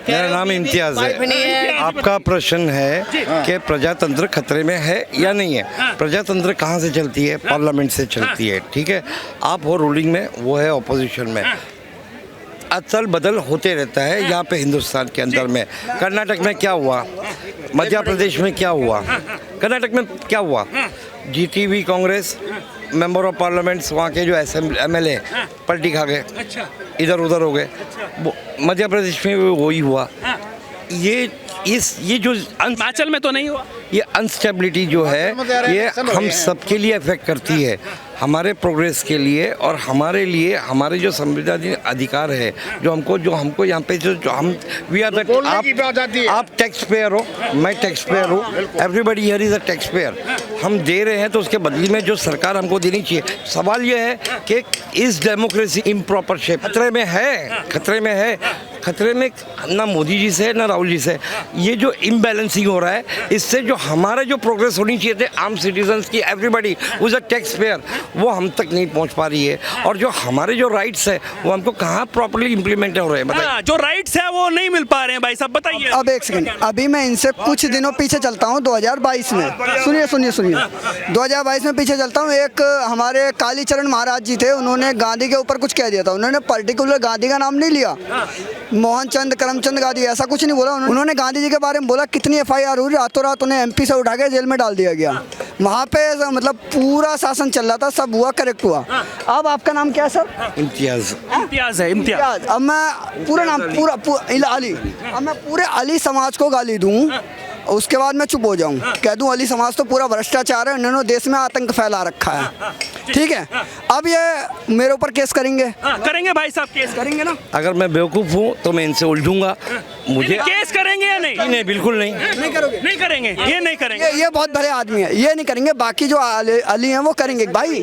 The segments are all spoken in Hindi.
मेरा नाम इम्तियाज़ है। आपका प्रश्न है कि प्रजातंत्र खतरे में है या नहीं है। प्रजातंत्र कहाँ से चलती है? पार्लियामेंट से चलती है, ठीक है। आप हो रूलिंग में, वो है ऑपोजिशन में। अदल बदल होते रहता है यहाँ पे हिंदुस्तान के अंदर में। कर्नाटक में क्या हुआ, मध्य प्रदेश में क्या हुआ, कर्नाटक में क्या हुआ, जीती हुई कांग्रेस मेंबर ऑफ पार्लियामेंट्स वहाँ के जो MLA पलटी खा गए, इधर उधर हो गए। मध्य प्रदेश में भी वही हुआ। ये जो हिमाचल में तो नहीं हुआ। ये अनस्टेबिलिटी जो है ये हम सबके लिए अफेक्ट करती है, हमारे प्रोग्रेस के लिए और हमारे लिए। हमारे जो संवैधानिक अधिकार है जो हमको यहाँ पे जो हम वी आर दैट। आप टैक्स पेयर हो, मैं टैक्स पेयर हूँ, everybody here is a tax payer. हम दे रहे हैं तो उसके बदले में जो सरकार हमको देनी चाहिए। सवाल ये है कि इस डेमोक्रेसी इम्प्रॉपर शेप खतरे में है, खतरे में है। खतरे में ना मोदी जी से ना राहुल जी से। ये जो इम्बैलेंसिंग हो रहा है, इससे जो हमारे जो प्रोग्रेस होनी चाहिए थे आम सिटीजन्स की, everybody who's a tax payer, वो हम तक नहीं पहुंच पा रही है। और जो हमारे जो राइट्स है वो हमको कहाँ प्रॉपर्ली इम्प्लीमेंट हो रहे हैं, बताइए। जो राइट्स है वो नहीं मिल पा रहे हैं भाई साहब, बताइए। अब एक सेकंड, अभी मैं इनसे कुछ दिनों पीछे चलता हूँ 2022 में। सुनिए 2022 में पीछे चलता हूँ। एक हमारे कालीचरण महाराज जी थे, उन्होंने गांधी के ऊपर कुछ कह दिया था। उन्होंने पर्टिकुलर गांधी का नाम नहीं लिया, मोहनचंद करमचंद गांधी, ऐसा कुछ नहीं बोला। उन्होंने गांधी जी के बारे में बोला। कितनी FIR हुई, रातों रात उन्हें MP से उठा के जेल में डाल दिया गया। वहाँ पे मतलब पूरा शासन चल रहा था, सब हुआ, करेक्ट हुआ। अब आपका नाम क्या है सर? इम्तियाज़। इम्तियाज़ है, इम्तियाज़। अब मैं पूरा नाम अली, अब मैं पूरे अली समाज को गाली दूँ, उसके बाद मैं चुप हो जाऊं, कह दूं अली समाज तो पूरा भ्रष्टाचार है, उन्होंने देश में आतंक फैला रखा है, ठीक है। अब ये मेरे ऊपर केस करेंगे? करेंगे भाई साहब, केस करेंगे ना। अगर मैं बेवकूफ़ हूँ तो मैं इनसे उलझूंगा। मुझे केस करेंगे या नहीं? नहीं, बिल्कुल नहीं। नहीं करोगे? नहीं करेंगे, ये नहीं करेंगे। ये बहुत भले आदमी है, ये नहीं करेंगे। बाकी जो अली हैं वो करेंगे। भाई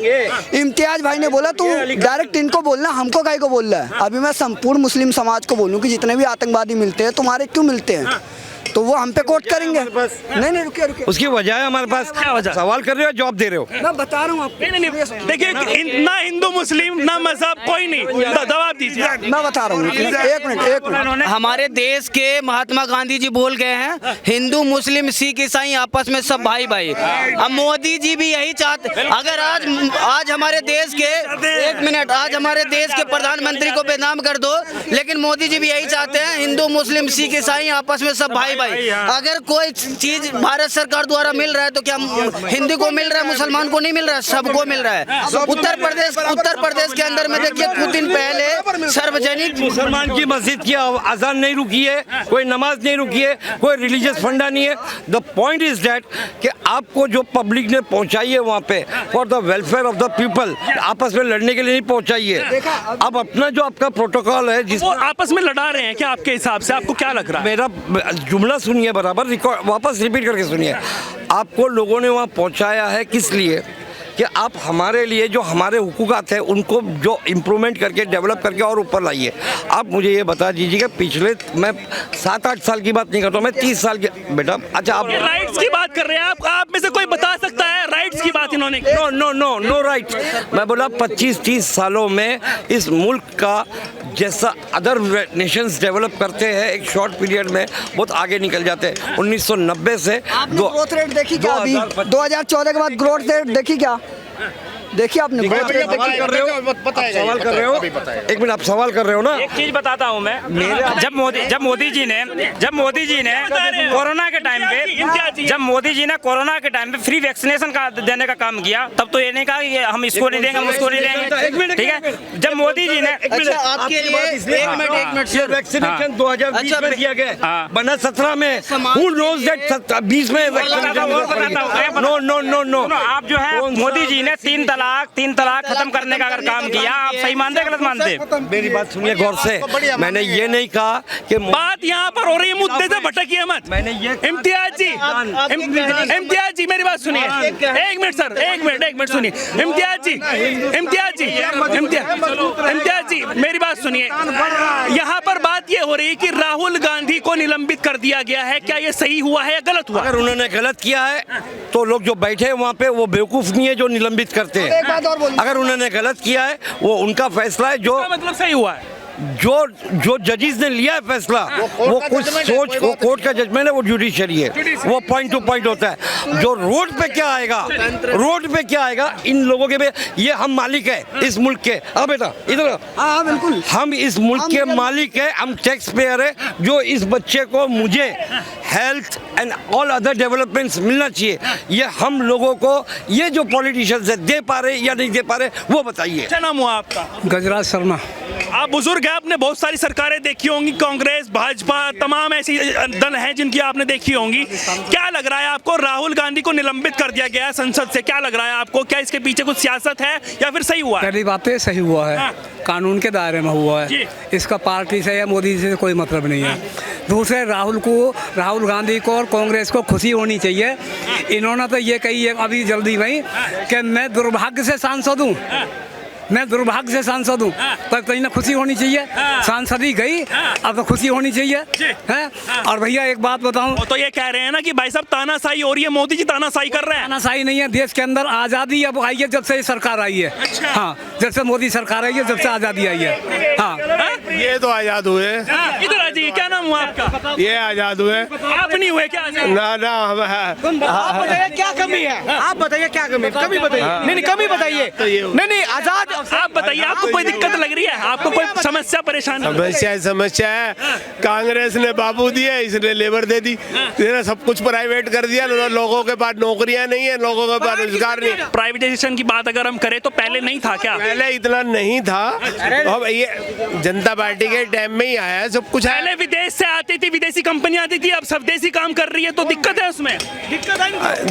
इम्तियाज भाई ने बोला तू डायरेक्ट इनको बोलना, हमको काहे को बोल रहा है। अभी मैं संपूर्ण मुस्लिम समाज को बोलूँ कि जितने भी आतंकवादी मिलते हैं तुम्हारे क्यों मिलते हैं, तो वो हम पे कोर्ट करेंगे। नहीं रुकिए, उसकी वजह है हमारे पास। क्या वजह? सवाल कर रहे हो, जवाब दे रहे हो। मैं बता रहा हूँ आपको। नहीं, देखिए ना हिंदू मुस्लिम ना मजहब कोई नहीं, जवाब दीजिए। मैं बता रहा हूँ, एक मिनट। हमारे देश के महात्मा गांधी जी बोल गए हैं, हिंदू मुस्लिम सिख ईसाई आपस में सब भाई भाई। अब मोदी जी भी यही चाहते। अगर आज हमारे देश के, एक मिनट, आज हमारे देश के प्रधानमंत्री को बदनाम कर दो, लेकिन मोदी जी भी यही चाहते हैं हिंदू मुस्लिम सिख ईसाई आपस में सब भाई भाई। अगर कोई चीज भारत सरकार द्वारा मिल रहा है तो क्या हिंदू को मिल रहा है, मुसलमान को नहीं मिल रहा है? सबको मिल रहा है। उत्तर प्रदेश के अंदर में देखिए, कुछ दिन पहले सार्वजनिक मुसलमान की मस्जिद की अजान नहीं रुकी है, कोई नमाज नहीं रुकी है, कोई रिलीजियस फंडा नहीं है। द पॉइंट इज दैट कि आपको जो पब्लिक ने पहुंचाई है वहाँ पे for the welfare of the people, आपस में लड़ने के लिए नहीं पहुंचाई है। अब अपना जो आपका प्रोटोकॉल है, जिस आपस में लड़ा रहे हैं क्या आपके हिसाब से? आपको क्या लग रहा है? मेरा जुमला सुनिए बराबर, रिकॉर्ड वापस रिपीट करके सुनिए। आपको लोगों ने वहाँ पहुँचाया है किस लिए? कि आप हमारे लिए जो हमारे हुकूकात हैं उनको जो इम्प्रूवमेंट करके डेवलप करके और ऊपर लाइए। आप मुझे ये बता दीजिए कि पिछले, मैं 7-8 साल की बात नहीं करता हूँ, मैं 30 साल के बेटा। अच्छा, आप राइट्स की बात कर रहे हैं, आप में से कोई बता सकता है राइट्स की बात इन्होंने? No rights. मैं बोला 25-30 सालों में इस मुल्क का जैसा अदर नेशंस डेवलप करते हैं एक शॉर्ट पीरियड में बहुत आगे निकल जाते हैं। 1990 से ग्रोथ रेट देखी क्या? अभी 2014 के बाद ग्रोथ रेट देखी क्या? देखिए आपने सवाल कर रहे हो, एक मिनट, आप सवाल कर रहे हो ना। एक चीज बताता हूँ मैं, जब मोदी जी ने कोरोना के टाइम पे, जब मोदी जी ने कोरोना के टाइम पे फ्री वैक्सीनेशन का देने का काम किया, तब तो ये नहीं कहा कि हम इसको नहीं देंगे, हम उसको नहीं देंगे, ठीक है। जब मोदी जी ने आपके लिए एक मिनट वैक्सीनेशन 2020 में किया गया, बना 17 में। Who knows that 20 में नो। आप जो है मोदी जी ने तीन तलाक खत्म करने का अगर काम किया, आप सही मानते गलत मानते? मेरी बात सुनिए गौर से। मैंने ये नहीं कहा कि बात यहाँ पर हो रही है, मुद्दे से भटकिए मत। मैंने ये इम्तियाज जी मेरी बात सुनिए। एक मिनट सर, एक मिनट सुनिए। इम्तियाज जी मेरी बात सुनिए। यहाँ पर बात ये हो रही है कि राहुल गांधी को निलंबित कर दिया गया है, क्या ये सही हुआ है या गलत हुआ? अगर उन्होंने गलत किया है तो लोग जो बैठे हैं वहाँ पे वो बेवकूफ नहीं है जो निलंबित करते हैं। अगर उन्होंने गलत किया है वो उनका फैसला है। जो मतलब सही हुआ है, जो जजेस ने लिया है फैसला वो कुछ सोच, वो कोर्ट का जजमेंट है, वो जुडिशरी है, वो पॉइंट टू पॉइंट होता है। जो रोड पे क्या आएगा, रोड पे क्या आएगा, इन लोगों के ये हम मालिक है इस मुल्क के। हाँ बेटा इधर, हाँ बिल्कुल, हम इस मुल्क के मालिक है, हम टैक्स पेयर है। जो इस बच्चे को मुझे health and all other developments मिलना चाहिए, ये हम लोगों को ये जो पॉलिटिशियंस है दे पा रहे या नहीं दे पा रहे, वो बताइए। क्या नाम हुआ आपका? गजराज शर्मा। आप बुजुर्ग हैं, आपने बहुत सारी सरकारें देखी होंगी, कांग्रेस, भाजपा, तमाम ऐसी दल हैं जिनकी आपने देखी होंगी। क्या लग रहा है आपको, राहुल गांधी को निलंबित कर दिया गया है संसद से, क्या लग रहा है आपको? क्या इसके पीछे कुछ सियासत है या फिर सही हुआ है? पहली बात तो ये सही हुआ है, हाँ। कानून के दायरे में हुआ जी। है, इसका पार्टी से या मोदी से कोई मतलब नहीं है। दूसरे राहुल गांधी को और कांग्रेस को खुशी होनी चाहिए। इन्होंने तो ये कही है अभी जल्दी में कि मैं दुर्भाग्य से सांसद हूँ, मैं दुर्भाग्य से सांसद हूँ, पर कहीं ना खुशी होनी चाहिए। सांसद ही गई, अब तो खुशी होनी चाहिए है। और भैया एक बात बताऊं, वो तो ये कह रहे हैं ना कि भाई साहब तानाशाही हो रही है, मोदी जी तानाशाही कर रहे हैं। तानाशाही नहीं है, देश के अंदर आज़ादी अब आई है जब से ये सरकार आई है। अच्छा। हाँ, जब से मोदी सरकार आई है, जब से आज़ादी आई है। हाँ, ये तो आजाद हुए। इधर आ जाइए, क्या नाम हुआ आपका? ये आजाद हुए। आप नहीं हुए क्या? ना ना आप बताइए क्या कमी है, आप बताइए क्या कमी, कमी बताइए। नहीं कमी बताइए। नहीं आजाद, आप बताइए, आपको कोई दिक्कत लग रही है? आपको कोई समस्या परेशानी? समस्या है। कांग्रेस ने बाबू दिए, इसने लेबर दे दी, इसने सब कुछ प्राइवेट कर दिया। लोगों के पास नौकरियां नहीं है, लोगों के पास रोजगार नहीं। प्राइवेटाइजेशन की बात अगर हम करें तो पहले नहीं था क्या? पहले इतना नहीं था, अब ये जनता पार्टी के टाइम में ही आया है सब कुछ। पहले विदेश से आती थी, विदेशी कंपनियां आती थी, अब स्वदेशी काम कर रही है, तो दिक्कत है उसमें?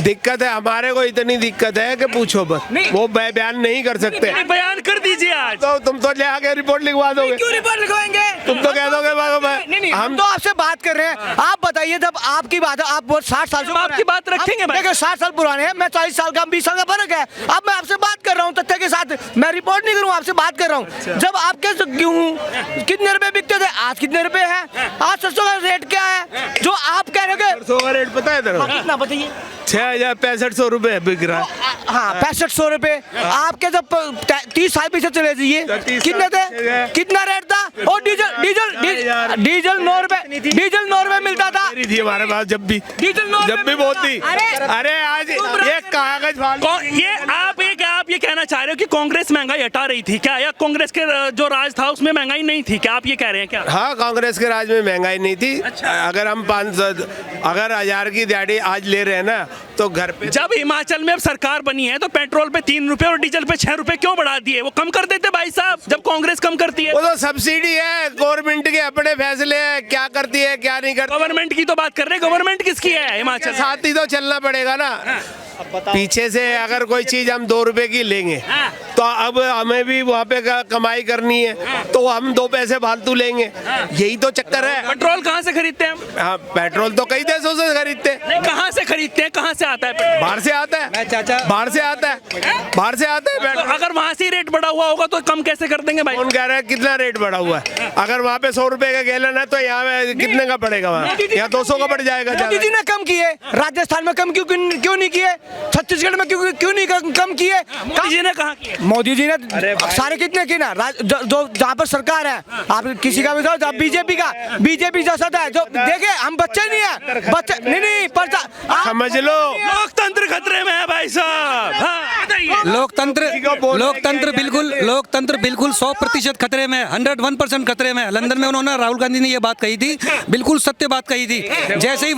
दिक्कत है, हमारे को इतनी दिक्कत है कि पूछो बस। वो बयान नहीं कर सकते। बयान कर दीजिए आज। तो तुम तो ले आके रिपोर्ट लिखवा दोगे। क्यों रिपोर्ट लिखवाएंगे? तुम तो कह दोगे हम तो आपसे बात कर रहे हैं। आप बताइए, जब आपकी बात है, आप बहुत 60 साल से आपकी बात रखेंगे भाई। देखिए 60 साल पुराने हैं, मैं 40 साल का, 20 साल का फर्क है। अब मैं आपसे बात कर रहा हूँ तथ्य के साथ, मैं रिपोर्ट नहीं करूँ, आपसे बात कर रहा हूँ। जब आपके गेहूँ कितने रुपए बिकते थे, आज कितने रुपए हैं? आज सरसों का रेट क्या है जो आप कह रहे हो? सरसों का रेट पता है तेरा? कितना बताइए? 6,6500 रुपए बिक रहा है। हाँ 6500 रुपए। आपके जब 30 साल पीछे चले जाइए, कितने थे, कितना रेट था? और डीजल 9 रुपए, डीजल 9 रुपए मिलता था। थी हमारे पास जब भी बहुत थी। अरे आज ये कागज आप ये कहना चाह रहे हो कि कांग्रेस महंगाई हटा रही थी क्या, या कांग्रेस के जो राज था उसमें महंगाई नहीं थी क्या? आप ये कह रहे हैं क्या? हाँ, कांग्रेस के राज में महंगाई नहीं थी। अच्छा। अगर हम 1000 की दिहाड़ी आज ले रहे हैं ना, तो घर पे जब हिमाचल में अब सरकार बनी है तो पेट्रोल पे 3 रुपए और डीजल पे 6 रुपए क्यों बढ़ा दिए? वो कम कर देते भाई साहब, जब कांग्रेस कम करती है। वो तो सब्सिडी है, गवर्नमेंट के अपने फैसले है, क्या करती है क्या नहीं करती। गवर्नमेंट की तो बात कर रहे हैं, गवर्नमेंट किसकी है हिमाचल? साथ ही तो चलना पड़ेगा ना। पीछे से अगर कोई चीज हम 2 रुपए की लेंगे, तो अब हमें भी वहाँ पे कमाई करनी है, तो हम 2 पैसे फालतू लेंगे। यही तो चक्कर है। पेट्रोल कहाँ से खरीदते हैं हम? हाँ, पेट्रोल तो कई देशों से खरीदते हैं। नहीं, कहाँ से खरीदते हैं, कहाँ से आता है पेट्रोल? बाहर से आता है, बाहर से आता है, बाहर से आता है तो पेट्रोल। अगर वहाँ से रेट बढ़ा हुआ होगा तो कम कैसे कर देंगे भाई? कौन कह रहा है कितना रेट बढ़ा हुआ है? अगर वहाँ पे 100 रुपए का गैलन है तो यहाँ कितने का पड़ेगा? वहाँ यहाँ 200 का बढ़ जाएगा। मोदी जी ने कम किए, राजस्थान में कम क्यों नहीं किए? छत्तीसगढ़ में क्यों नहीं कम किए? मोदी जी ने कहा किए? मोदी जी ने सारे कितने किए ना, जो जहाँ पर सरकार है, आप किसी का भी दो, बीजेपी जैसा था, जो देखे हम बच्चे नहीं है, बच्चे नहीं पढ़ता। समझ लो, लोकतंत्र खतरे में है भाई साहब। हाँ, बताइए। लोकतंत्र बिल्कुल 100% खतरे में, 101% खतरे में। लंदन में उन्होंने, राहुल गांधी ने ये बात कही थी, बिल्कुल सत्य बात कही थी। जैसे ही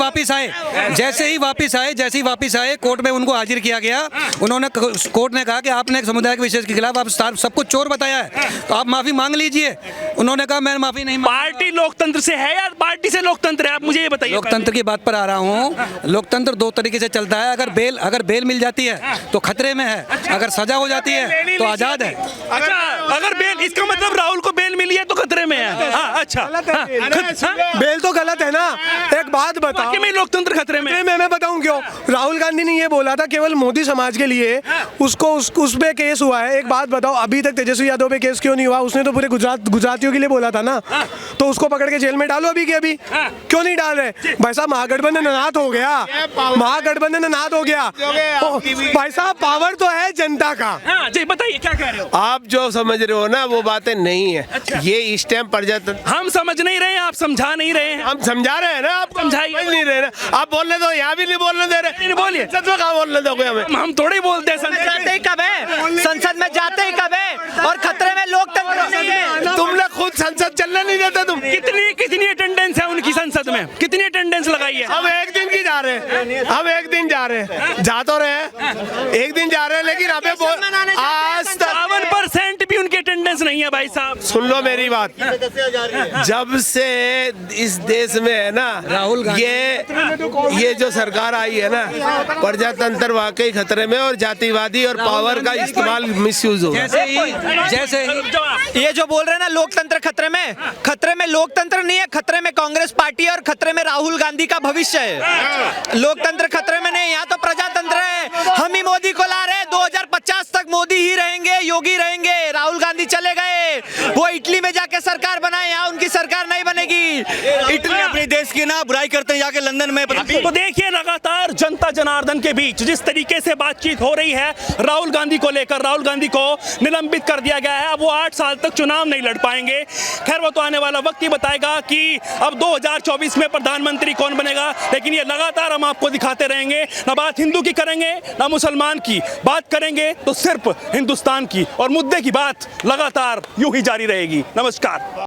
वापस आए कोर्ट में उनको हाजिर किया गया। उन्होंने, कोर्ट ने कहा कि आपने एक समुदाय के विशेष के खिलाफ आप सबको चोर बताया है, तो आप माफी मांग लीजिए। उन्होंने कहा मैं माफी नहीं। पार्टी लोकतंत्र से है या पार्टी से लोकतंत्र है? आप मुझे ये बताइए। लोकतंत्र की बात पर आ रहा हूँ। लोकतंत्र 2 तरीके से चलता है। अगर बेल मिल जाती है तो खतरे में है, अगर सजा हो जाती है तो आजाद है। अच्छा, अगर बेल, इसका मतलब राहुल को बेल मिली है तो खतरे में है। हाँ, अच्छा। बेल तो गलत गलत है ना। एक बात बताओ, वाकई में लोकतंत्र खतरे में? मैं बताऊं क्यों। राहुल गांधी ने ये बोला था केवल मोदी समाज के लिए, उसको उस पे केस हुआ है। एक बात बताओ, अभी तक तेजस्वी यादव पे केस क्यों नहीं हुआ? उसने तो पूरे गुजरातियों के लिए बोला था ना, तो उसको पकड़ के जेल में डालो अभी के अभी। क्यों नहीं डाल रहे भाई साहब? महागठबंधन अनाथ हो गया, महागठबंधन अनाथ हो गया भाई साहब। पावर तो है जनता का। जी बताइए क्या कह रहे हो आप? जो समझ रहे हो ना वो बातें नहीं है। अच्छा। ये इस टाइम प्रजातंत्र, हम समझ नहीं रहे हैं, आप समझा नहीं रहे हैं। हम समझा रहे हैं ना, आप समझाइए। नहीं रहे ना। आप बोलने दो, यहाँ भी नहीं बोलने दे रहे। नहीं बोलिए, सच में कहाँ बोलने दोगे हमें? हम थोड़ी बोलते हैं संसद जाते ही कब है? संसद में जाते ही कब है? और खतरे में लोकतंत्र नहीं है। तुमने खुद संसद चलने नहीं देते तुम। कितनी अटेंडेंस है उनकी संसद में? कितनी अटेंडेंस लगाई है? हम एक दिन की जा रहे हैं, हम एक दिन जा रहे हैं, जा तो रहे एक दिन जा रहे हैं, लेकिन अबे आज तक 52% भी उनकी अटेंडेंस नहीं है भाई साहब। सुन लो मेरी बात, जब से इस देश में है ना राहुल ये जो सरकार आई है ना, प्रजातंत्र वाकई खतरे में, और जातिवादी और पावर का इस्तेमाल मिसयूज हो रहा है। जैसे ही ये जो बोल रहे हैं ना लोकतंत्र खतरे में लोकतंत्र नहीं है, खतरे में कांग्रेस पार्टी है और खतरे में राहुल गांधी का भविष्य है। लोकतंत्र खतरे में नहीं, यहाँ तो प्रजातंत्र है। हम ही मोदी को ला रहे हैं, 2050 तक मोदी ही रहेंगे, योगी रहेंगे। राहुल गांधी चले गए, वो इटली में जाके सरकार बनाए, यहाँ उनकी सरकार नहीं बनेगी। इटली अपने देश की ना बुराई करते हैं जाके लंदन में। तो देखिए लगातार जनता जनार्दन के बीच जिस तरीके से बातचीत हो रही है राहुल गांधी को लेकर, राहुल गांधी को निलंबित कर दिया गया है। अब वो 8 साल तक चुनाव नहीं लड़ पाएंगे। खैर वो तो आने वाला वक्त ही बताएगा कि अब 2024 में प्रधानमंत्री कौन बनेगा, लेकिन ये लगातार हम आपको दिखाते रहेंगे। ना बात हिंदू की करेंगे ना मुसलमान की, बात करेंगे तो सिर्फ हिंदुस्तान की, और मुद्दे की बात लगातार यूं ही जारी रहेगी। नमस्कार।